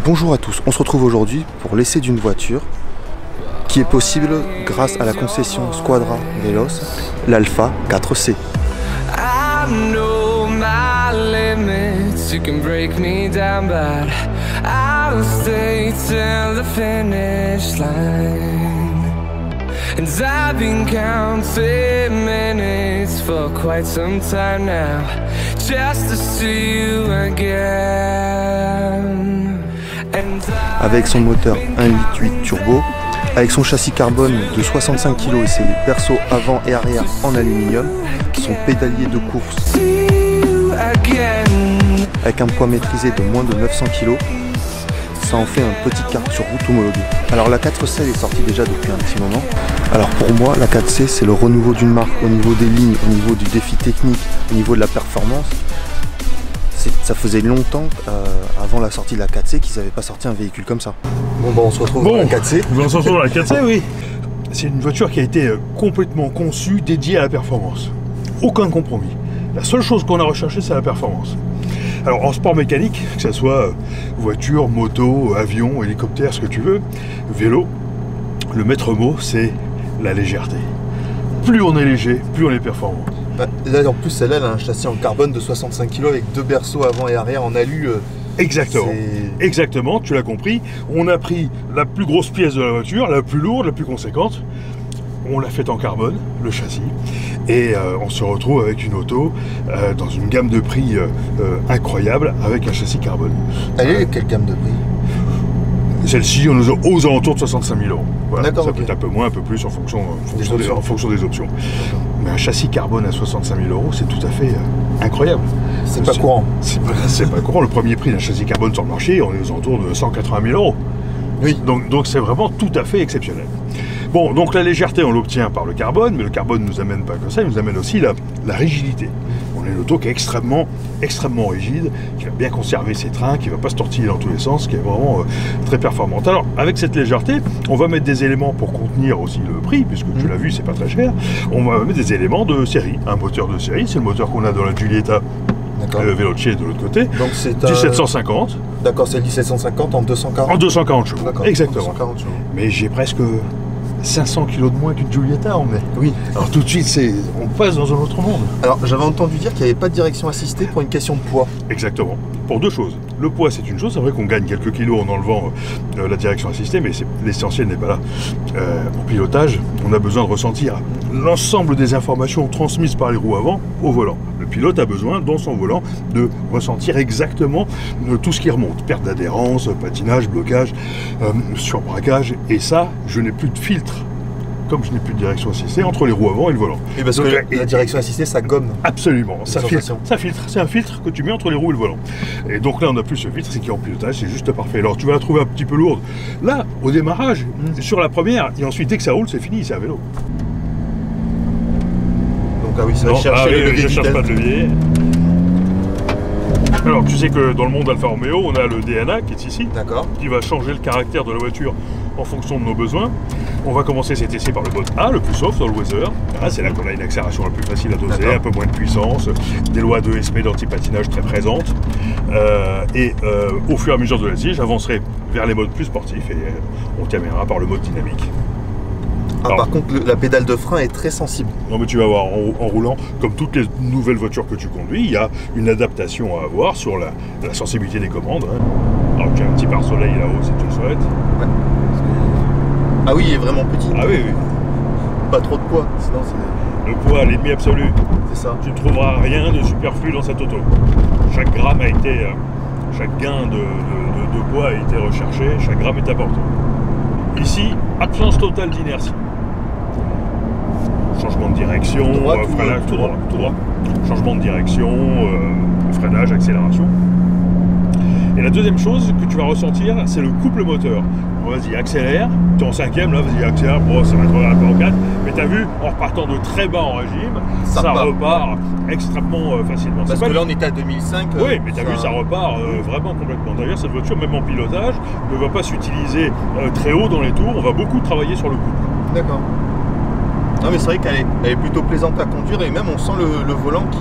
Bonjour à tous, on se retrouve aujourd'hui pour l'essai d'une voiture qui est possible grâce à la concession Squadra Veloce, l'Alfa 4C. And I've been counting minutes for quite some time now, just to see you again. Avec son moteur 1.8 turbo, avec son châssis carbone de 65 kg et ses berceaux avant et arrière en aluminium, son pédalier de course avec un poids maîtrisé de moins de 900 kg, ça en fait un petit kart sur route homologué. Alors la 4C elle est sortie déjà depuis un petit moment. Alors pour moi la 4C c'est le renouveau d'une marque au niveau des lignes, au niveau du défi technique, au niveau de la performance. Ça faisait longtemps avant la sortie de la 4C qu'ils n'avaient pas sorti un véhicule comme ça. Bon bah on se retrouve dans la 4C. On se retrouve dans la 4C, oui. C'est une voiture qui a été complètement conçue, dédiée à la performance. Aucun compromis. La seule chose qu'on a recherché c'est la performance. Alors en sport mécanique, que ce soit voiture, moto, avion, hélicoptère, ce que tu veux, vélo, le maître mot c'est la légèreté. Plus on est léger, plus on est performant. Là en plus celle-là elle a un châssis en carbone de 65 kg avec deux berceaux avant et arrière en alu. Exactement, exactement, tu l'as compris. On a pris la plus grosse pièce de la voiture, la plus lourde, la plus conséquente. On l'a faite en carbone, le châssis, et on se retrouve avec une auto dans une gamme de prix incroyable avec un châssis carbone. Elle est quelle gamme de prix? Celle-ci, on est aux alentours de 65 000 €. Voilà. Ça peut être un peu moins, un peu plus en fonction des options. Mais un châssis carbone à 65 000 €, c'est tout à fait incroyable. C'est pas courant. C'est pas courant. Le premier prix d'un châssis carbone sur le marché, on est aux alentours de 180 000 €. Oui. Donc c'est vraiment tout à fait exceptionnel. Bon, donc la légèreté, on l'obtient par le carbone, mais le carbone ne nous amène pas que ça, il nous amène aussi la rigidité. On a une auto qui est extrêmement rigide, qui va bien conserver ses trains, qui ne va pas se tortiller dans tous les sens, qui est vraiment très performante. Alors, avec cette légèreté, on va mettre des éléments pour contenir aussi le prix, puisque tu l'as vu, c'est pas très cher. On va mettre des éléments de série, un moteur de série, c'est le moteur qu'on a dans la Giulietta. Veloce de l'autre côté, donc c'est 1750. D'accord, c'est 1750 en 240. En 240 chevaux, exactement. 240 chevaux. Mais j'ai presque 500 kg de moins qu'une Giulietta, on met. Oui. Alors tout de suite, on passe dans un autre monde. Alors j'avais entendu dire qu'il n'y avait pas de direction assistée pour une question de poids. Exactement. Pour deux choses. Le poids, c'est une chose. C'est vrai qu'on gagne quelques kilos en enlevant la direction assistée, mais l'essentiel n'est pas là. En pilotage, on a besoin de ressentir l'ensemble des informations transmises par les roues avant au volant. Le pilote a besoin, dans son volant, de ressentir exactement tout ce qui remonte. Perte d'adhérence, patinage, blocage, surbraquage. Et ça, je n'ai plus de filtre, comme je n'ai plus de direction assistée, entre les roues avant et le volant. Et parce que la direction assistée, ça gomme. Absolument, ça filtre. C'est un filtre que tu mets entre les roues et le volant. Et donc là, on n'a plus ce filtre, c'est qui est en pilotage, c'est juste parfait. Alors tu vas la trouver un petit peu lourde. Là, au démarrage, sur la première, et ensuite dès que ça roule, c'est fini, c'est un vélo. Donc ah oui, ça va chercher le levier. Je ne cherche pas de levier. Alors, tu sais que dans le monde Alfa Romeo, on a le DNA qui est ici, qui va changer le caractère de la voiture en fonction de nos besoins. On va commencer cet essai par le mode A, le plus soft, dans le weather. Là, c'est là qu'on a une accélération la plus facile à doser, un peu moins de puissance, des lois de SP d'anti-patinage très présentes. Au fur et à mesure de l'essai, j'avancerai vers les modes plus sportifs et on terminera par le mode dynamique. Ah, par contre, la pédale de frein est très sensible. Non, mais tu vas voir, en roulant, comme toutes les nouvelles voitures que tu conduis, il y a une adaptation à avoir sur la sensibilité des commandes. Alors, tu as un petit pare-soleil là-haut si tu le souhaites. Ouais. Ah oui, il est vraiment petit. Ah oui, oui. Pas trop de poids, sinon c'est... Le poids, l'ennemi absolu. C'est ça. Tu ne trouveras rien de superflu dans cette auto. Chaque gramme a été... chaque gain de poids a été recherché, chaque gramme est important. Ici, absence totale d'inertie. Changement de direction, freinage, tout droit. Changement de direction, freinage, accélération. Et la deuxième chose que tu vas ressentir, c'est le couple moteur. Vas-y, accélère, tu es en cinquième, là, vas-y, accélère, bon, ça va te revenir un peu en 4, mais tu as vu, en repartant de très bas en régime, ça repart extrêmement facilement. Parce que là, on était à 2005. Oui, mais tu as vu, ça repart vraiment complètement. D'ailleurs, cette voiture, même en pilotage, ne va pas s'utiliser très haut dans les tours, on va beaucoup travailler sur le couple. D'accord. Non, mais c'est vrai qu'elle est plutôt plaisante à conduire et même on sent le volant qui...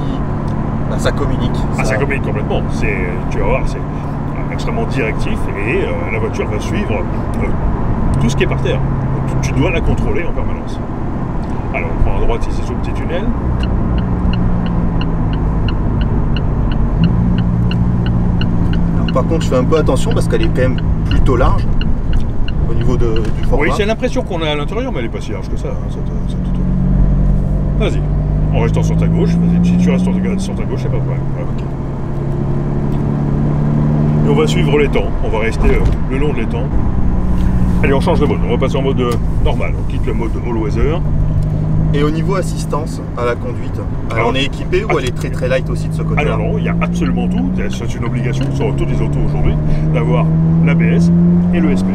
Bah, ça communique. Ah, ça communique complètement. Tu vas voir, extrêmement directif et la voiture va suivre tout ce qui est par terre. Donc, tu dois la contrôler en permanence. Alors on prend à droite ici sur le petit tunnel. Alors, par contre, je fais un peu attention parce qu'elle est quand même plutôt large au niveau du format. Oui, c'est l'impression qu'on a à l'intérieur, mais elle n'est pas si large que ça. Hein, cette auto. Vas-y, en restant sur ta gauche. Vas-y, si tu restes sur ta gauche, c'est pas de problème. Voilà. Ok. Et on va suivre l'étang. On va rester le long de l'étang. Allez, on change de mode. On va passer en mode normal. On quitte le mode all weather. Et au niveau assistance à la conduite, Alors, on est équipé ou elle est très très light aussi de ce côté-là? Alors non, il y a absolument tout. C'est une obligation sur toutes les autos aujourd'hui d'avoir l'ABS et le SP.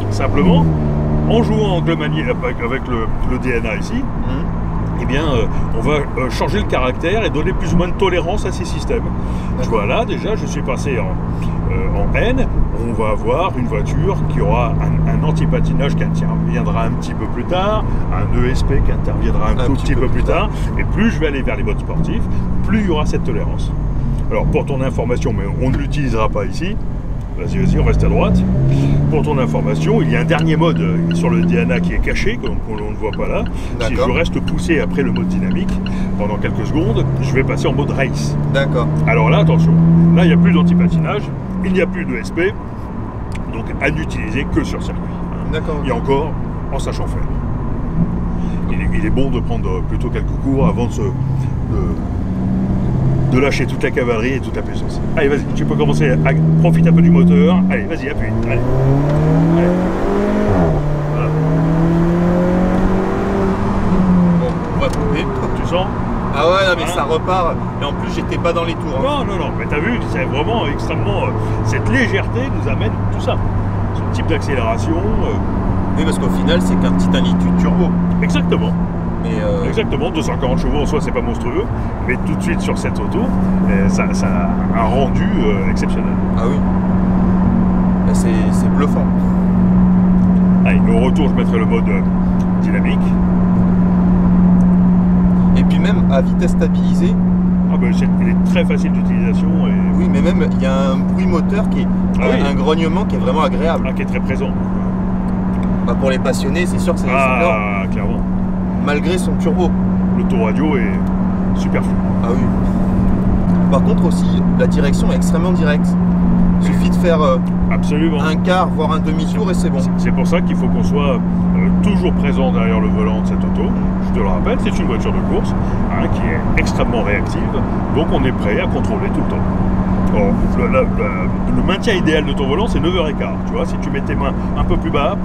Simplement, en jouant avec le DNA ici, eh bien, on va changer le caractère et donner plus ou moins de tolérance à ces systèmes. Tu vois là, déjà, je suis passé en N. On va avoir une voiture qui aura un anti-patinage qui interviendra un petit peu plus tard, un ESP qui interviendra un tout petit peu plus tard. Et plus je vais aller vers les modes sportifs, plus il y aura cette tolérance. Alors, pour ton information, mais on ne l'utilisera pas ici. Vas-y, on reste à droite. Pour ton information, il y a un dernier mode sur le DNA qui est caché, qu'on ne voit pas là. Si je reste poussé après le mode dynamique, pendant quelques secondes, je vais passer en mode race. D'accord. Alors là, attention, là il n'y a plus d'anti-patinage, il n'y a plus de SP, donc à n'utiliser que sur circuit. D'accord. Et encore, en sachant faire. Il est bon de prendre plutôt quelques cours avant de lâcher toute la cavalerie et toute la puissance. Allez, vas-y, tu peux commencer à profiter un peu du moteur. Allez, vas-y, appuie. Allez. Voilà. Bon, on va couper. Tu sens? Ah ouais, non, mais Voilà. ça repart. Et en plus, j'étais pas dans les tours. Hein. Non, mais t'as vu, c'est vraiment extrêmement... cette légèreté nous amène tout ça. Ce type d'accélération... Oui, parce qu'au final, c'est qu'un petit 1 litre turbo. Exactement. Mais Exactement, 240 chevaux en soi, c'est pas monstrueux, mais tout de suite sur cette auto, ça a un rendu exceptionnel. Ah oui. Là, c'est bluffant. Allez, au retour, je mettrai le mode dynamique. Et puis même à vitesse stabilisée. Ah ben, il est très facile d'utilisation et Oui, mais même il y a un bruit moteur qui est un grognement qui est vraiment agréable. qui est très présent. Bah, pour les passionnés, c'est sûr que c'est énorme. Clairement. Malgré son turbo. L'autoradio est super fluide. Ah oui. Par contre aussi, la direction est extrêmement directe. Il suffit de faire Absolument. un quart, voire un demi-tour et c'est bon. C'est pour ça qu'il faut qu'on soit toujours présent derrière le volant de cette auto. Je te le rappelle, c'est une voiture de course qui est extrêmement réactive, donc on est prêt à contrôler tout le temps. Alors, le maintien idéal de ton volant, c'est 9h15. Tu vois, si tu mets tes mains un peu plus bas,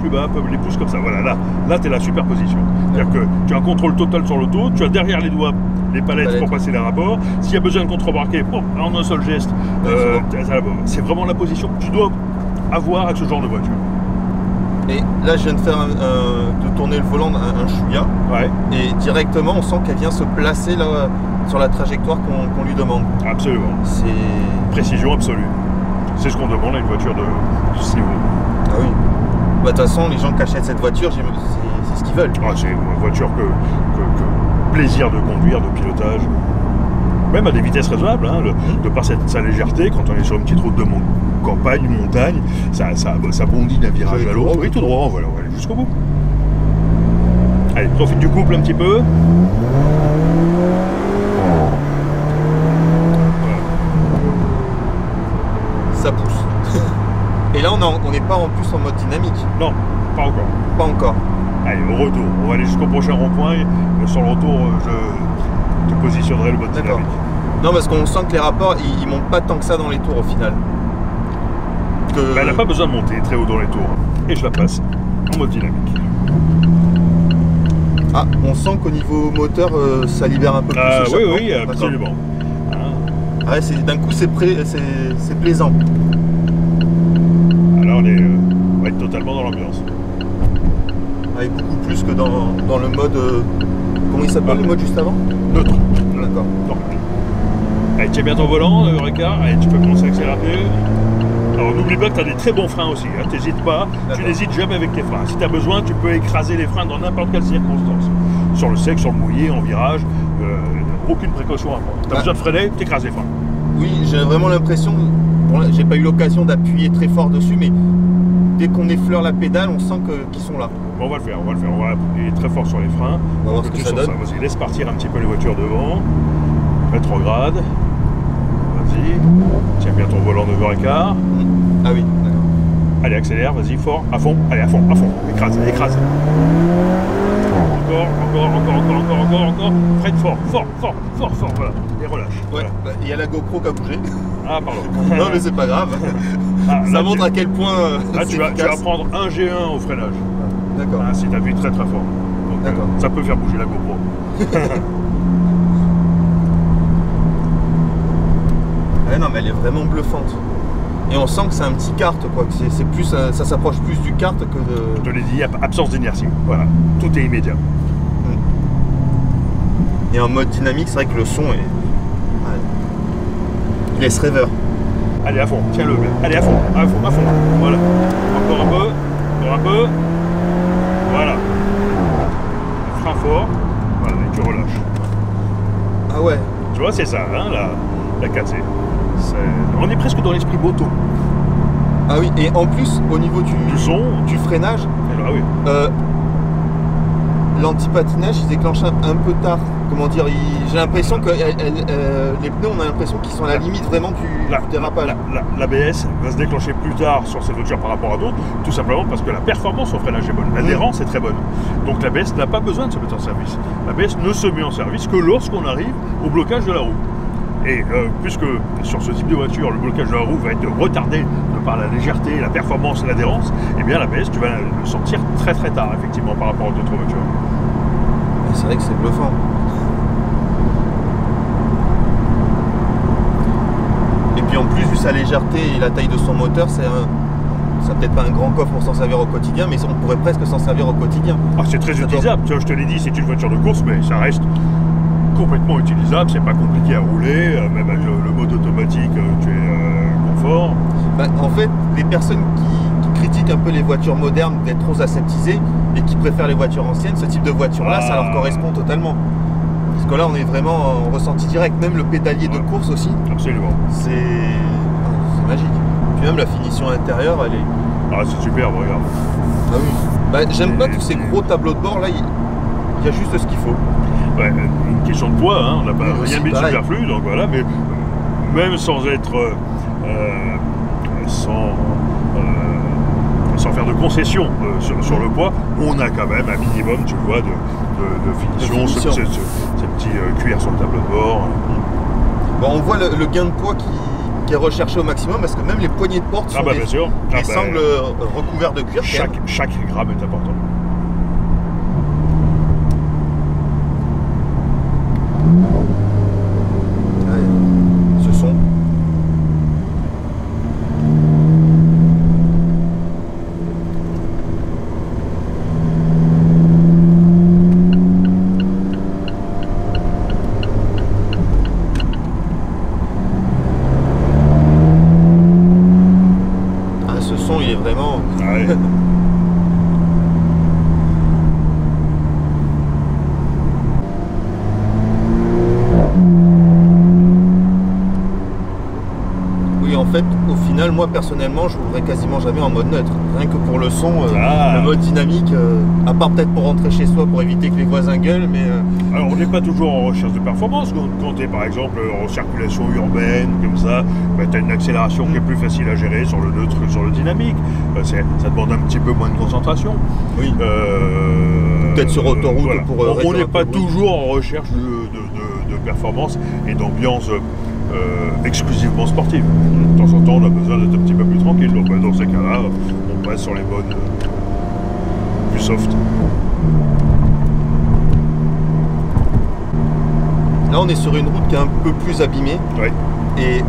les pouces comme ça. Voilà, là tu es la superposition. C'est-à-dire que tu as un contrôle total sur l'auto, tu as derrière les doigts les palettes pour passer les rapports. S'il y a besoin de contrebarquer, en un seul geste, c'est vraiment la position que tu dois avoir avec ce genre de voiture. Et là, je viens de tourner le volant un chouïa. Ouais. Et directement, on sent qu'elle vient se placer là, sur la trajectoire qu'on lui demande. Absolument. C'est... Précision absolue. C'est ce qu'on demande à une voiture de ce niveau. Ah oui. Bah, de toute façon, les gens qui achètent cette voiture, c'est ce qu'ils veulent. C'est une voiture que plaisir de conduire, de pilotage. Même à des vitesses raisonnables, de par sa légèreté, quand on est sur une petite route de campagne, montagne, ça bondit d'un virage à l'autre. Oui, tout droit, voilà, on va aller jusqu'au bout. Allez, profite du couple un petit peu. Ça pousse. Et là, on n'est pas en plus en mode dynamique. Non, pas encore. Pas encore. Allez, au retour, on va aller jusqu'au prochain rond-point. Sur le retour, je te positionnerai le mode dynamique. Non, parce qu'on sent que les rapports, ils montent pas tant que ça dans les tours au final. Elle n'a pas besoin de monter très haut dans les tours. Et je la passe en mode dynamique. Ah, on sent qu'au niveau moteur, ça libère un peu plus. Oui, absolument. Ouais, d'un coup, c'est plaisant. Alors, on va être totalement dans l'ambiance. Ouais, beaucoup plus que dans le mode... comment il s'appelle le mode juste avant? Neutre. D'accord. Allez, tiens bien ton volant, 9h15. Allez, tu peux commencer à accélérer. Alors, n'oublie pas que tu as des très bons freins aussi. T'hésites pas. Tu n'hésites jamais avec tes freins. Si tu as besoin, tu peux écraser les freins dans n'importe quelle circonstance. Sur le sec, sur le mouillé, en virage. Aucune précaution à prendre. Tu as besoin de freiner, tu écrases les freins. Oui, j'ai vraiment l'impression, j'ai pas eu l'occasion d'appuyer très fort dessus, mais dès qu'on effleure la pédale, on sent qu'ils sont là. Bon, on va le faire, on va appuyer très fort sur les freins. On va voir ce que ça donne. Vas-y, laisse partir un petit peu les voitures devant. Rétrograde. Vas-y. Tiens bien ton volant 9h15. Ah oui, d'accord. Allez, accélère, vas-y, fort, à fond. Allez, à fond. Écrase. Encore. Freine fort, voilà. Et relâche. Ouais, Voilà. il y a la GoPro qui a bougé. Ah, pardon. Non, mais c'est pas grave. Ah, Ça là, montre à quel point là, c'est tu vas efficace. prendre un G1 au freinage. D'accord. Ah, si tu appuies très fort. Donc, D'accord. ça peut faire bouger la GoPro. Ouais, non, mais elle est vraiment bluffante. Et on sent que c'est un petit kart, quoi. Que c'est plus, ça s'approche plus du kart que de. Je te l'ai dit, absence d'énergie. Voilà, tout est immédiat. Et en mode dynamique, c'est vrai que le son est. Ouais. Il laisse rêveur. Allez, à fond, tiens-le bien. Allez, à fond. Voilà. Encore un peu. Voilà. Frein fort. Voilà, et tu relâches. Ah ouais. Tu vois, c'est ça, hein, la 4C. On est presque dans l'esprit moto. Ah oui, et en plus, au niveau du son, du freinage, ah oui. L'anti-patinage, il déclenche un peu tard. Comment dire, j'ai l'impression que les pneus, on a l'impression qu'ils sont à la limite vraiment du dérapage. L'ABS va se déclencher plus tard sur cette voiture par rapport à d'autres, tout simplement parce que la performance au freinage est bonne, l'adhérence est très bonne. Donc l'ABS n'a pas besoin de se mettre en service. L'ABS ne se met en service que lorsqu'on arrive au blocage de la roue. Et puisque sur ce type de voiture, le blocage de la roue va être retardé de par la légèreté, la performance et l'adhérence, eh bien l'ABS, tu vas le sentir très tard, effectivement, par rapport aux autres voitures. C'est vrai que c'est bluffant. Et puis en plus, vu sa légèreté et la taille de son moteur, c'est peut-être pas un grand coffre pour s'en servir au quotidien, mais on pourrait presque s'en servir au quotidien. Ah, c'est très utilisable, tu vois, je te l'ai dit, c'est une voiture de course, mais ça reste complètement utilisable, c'est pas compliqué à rouler, même avec le mode automatique, tu es confort. Bah, en fait, les personnes qui critiquent un peu les voitures modernes d'être trop aseptisées et qui préfèrent les voitures anciennes, ce type de voiture-là, ça leur correspond totalement. Parce que là, on est vraiment en ressenti direct, même le pédalier de course aussi. Absolument. C'est magique. Puis même la finition intérieure, elle est... Ah, c'est superbe, regarde. Ah oui. Bah, j'aime pas tous ces gros tableaux de bord, là, il y a juste ce qu'il faut. Ouais, une question de poids, hein, on n'a pas Oui, rien mis de superflu, donc voilà, mais même sans être sans faire de concession sur le poids, on a quand même un minimum, tu vois, de finition, ces petits cuirs sur le tableau de bord. Bon, on voit le gain de poids qui est recherché au maximum, parce que même les poignées de porte sont des sangles recouverts de cuir. Chaque gramme est important. Ce son. Ah, ce son, il est vraiment... Ouais. En fait, au final, moi personnellement, je roulerais quasiment jamais en mode neutre. Rien que pour le son, le mode dynamique, à part peut-être pour rentrer chez soi pour éviter que les voisins gueulent, mais... Alors, on n'est pas toujours en recherche de performance. Quand tu es par exemple en circulation urbaine, comme ça, bah, tu as une accélération qui est plus facile à gérer sur le neutre que sur le dynamique. Ça demande un petit peu moins de concentration. Oui. Peut-être sur autoroute voilà. pour... on n'est pas toujours en recherche de performance et d'ambiance exclusivement sportive. De temps en temps, on a besoin d'être un petit peu plus tranquille. Donc, dans ces cas-là, on passe sur les modes plus soft. Là, on est sur une route qui est un peu plus abîmée. Ouais. Et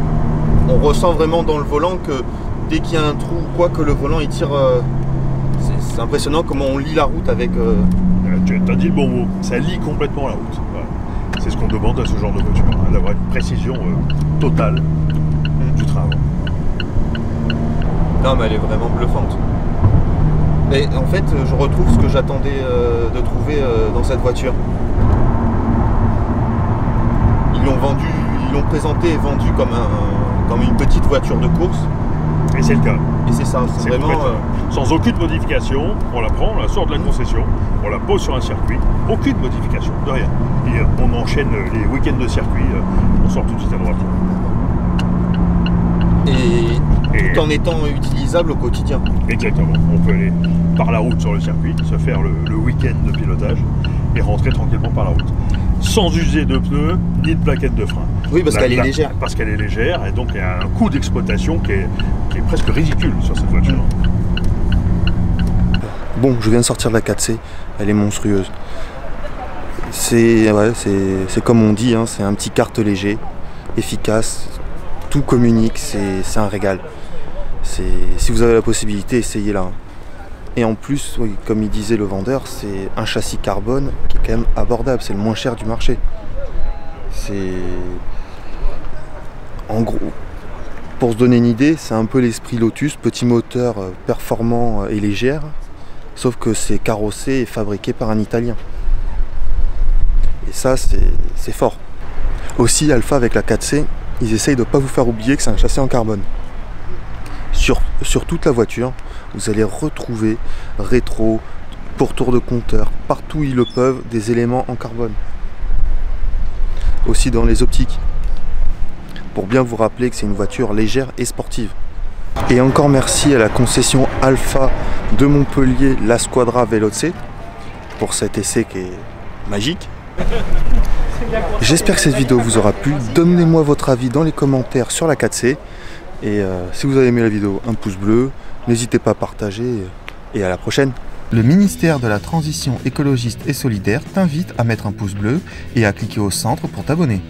on ressent vraiment dans le volant que dès qu'il y a un trou ou quoi, que le volant il tire. C'est impressionnant comment on lit la route avec. Tu as dit le bon mot. Ça lie complètement la route. Voilà. C'est ce qu'on demande à ce genre de voiture, hein, d'avoir une précision totale du train avant. Non, mais elle est vraiment bluffante. Mais en fait, je retrouve ce que j'attendais de trouver dans cette voiture. Ils l'ont présenté et vendu comme comme une petite voiture de course. Et c'est le cas. Et c'est ça, c'est vraiment... Sans aucune modification, on la prend, on la sort de la concession, on la pose sur un circuit, aucune modification, de rien. Et on enchaîne les week-ends de circuit, on sort tout de suite à droite. Et tout en étant utilisable au quotidien. Exactement. On peut aller par la route sur le circuit, se faire le week-end de pilotage et rentrer tranquillement par la route. Sans user de pneus ni de plaquettes de frein. Oui, parce qu'elle est légère. Parce qu'elle est légère et donc il y a un coût d'exploitation qui est presque ridicule sur cette voiture. Bon, je viens de sortir de la 4C, elle est monstrueuse. C'est comme on dit, hein, c'est un petit kart léger, efficace, tout communique, c'est un régal. Si vous avez la possibilité, essayez-la. Et en plus, oui, comme il disait le vendeur, c'est un châssis carbone qui est quand même abordable, c'est le moins cher du marché. En gros, pour se donner une idée, c'est un peu l'esprit Lotus, petit moteur performant et légère, sauf que c'est carrossé et fabriqué par un Italien. Et ça, c'est fort. Aussi, Alfa avec la 4C, ils essayent de ne pas vous faire oublier que c'est un châssis en carbone. Sur toute la voiture, vous allez retrouver rétro, pourtour de compteur, partout où ils le peuvent, des éléments en carbone. Aussi dans les optiques, pour bien vous rappeler que c'est une voiture légère et sportive. Et encore merci à la concession Alfa de Montpellier, la Squadra Veloce, pour cet essai qui est magique. J'espère que cette vidéo vous aura plu. Donnez-moi votre avis dans les commentaires sur la 4C. Et si vous avez aimé la vidéo, un pouce bleu. N'hésitez pas à partager. Et à la prochaine. Le ministère de la Transition écologiste et solidaire t'invite à mettre un pouce bleu et à cliquer au centre pour t'abonner.